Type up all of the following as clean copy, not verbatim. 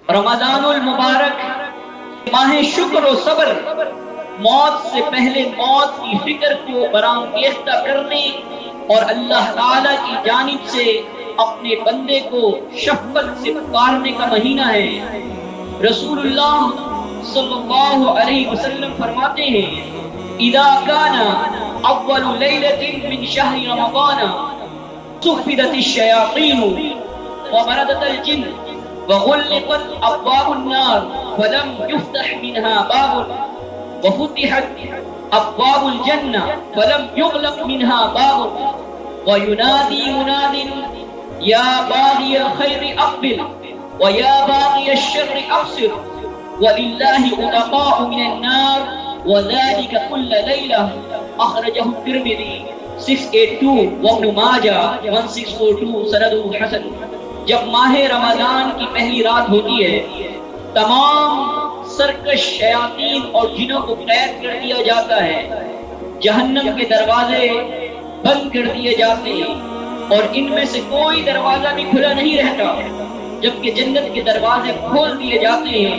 رمضان المبارک ماہ شکر و صبر، موت سے پہلے موت کی فکر کو برانگیختہ کرنے اور اللہ تعالی کی جانب سے اپنے بندے کو شفقت سے پکارنے کا مہینہ ہے۔ رسول اللہ صلی اللہ علیہ وسلم فرماتے ہیں اذا كان اول ليلة من شهر رمضان صفدت الشياطين ومردت الجن وغلقت ابواب النار ولم يفتح منها باب وفتحت ابواب الجنة ولم يغلق منها باب وينادي مناد يا باغي الخير اقبل ويا باغي الشر اقصر ولله عتقاء من النار وذلك كل ليلة اخرجه الترمذي 682 وابن ماجہ 1642 سند حسن۔ جب ماہ رمضان کی پہلی رات ہوتی ہے، تمام سرکش شیاطین اور جنوں کو قید کر دیا جاتا ہے، جہنم کے دروازے بند کر دیے جاتے ہیں اور ان میں سے کوئی دروازہ بھی کھلا نہیں رہتا، جبکہ جنت کے دروازے کھول دیے جاتے ہیں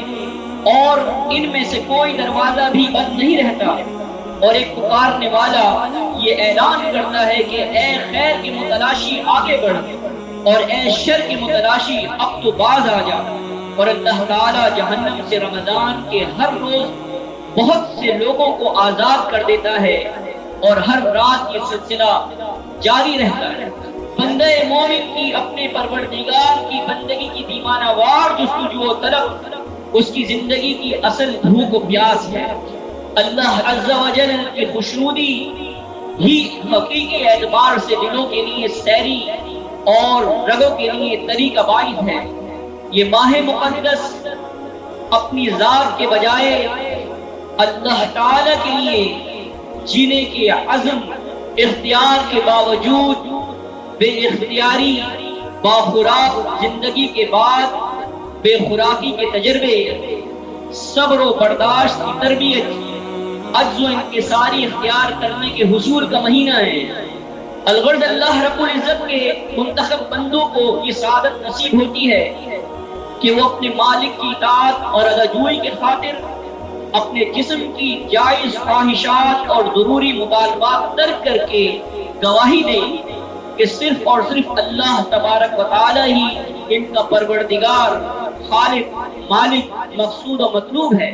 اور ان میں سے کوئی دروازہ بھی بند نہیں رہتا، اور ایک پکارنے والا یہ اعلان کرتا ہے کہ اے خیر کے متلاشی آگے بڑھ اور اے شر کے متلاشی اب تو باز آ جا۔ اور اللہ تعالیٰ جہنم سے رمضان کے ہر روز بہت سے لوگوں کو آزاد کر دیتا ہے اور ہر رات یہ سلسلہ جاری رہتا ہے۔ بندے مومن کی اپنے پروردگار کی بندگی کی دیوانہ وار جستجو و طلب اس کی زندگی کی اصل بھوک و پیاس ہے۔ اللہ عز و جل کی خوشنودی ہی حقیقی اعتبار سے دلوں کے لیے سیری اور رگوں کے لیے تری کا باعث ہے۔ یہ ماہ مقدس اپنی ذات کے بجائے اللہ تعالی کے لیے جینے کے عزم اختیار کے باوجود بے اختیاری باخوراک زندگی کے بعد بے خوراکی کے تجربے، صبر و برداشت کی تربیت، عجز و انکساری اختیار کرنے کے حصول کا مہینہ ہے۔ الغرض اللہ رب العزت کے منتخب بندوں کو یہ سعادت نصیب ہوتی ہے کہ وہ اپنے مالک کی اطاعت اور رضاجوئی کے خاطر اپنے جسم کی جائز خواہشات اور ضروری مطالبات ترک کر کے گواہی دیں کہ صرف اور صرف اللہ تبارک و تعالی ہی ان کا پروردگار، خالق، مالک، مقصود و مطلوب ہے۔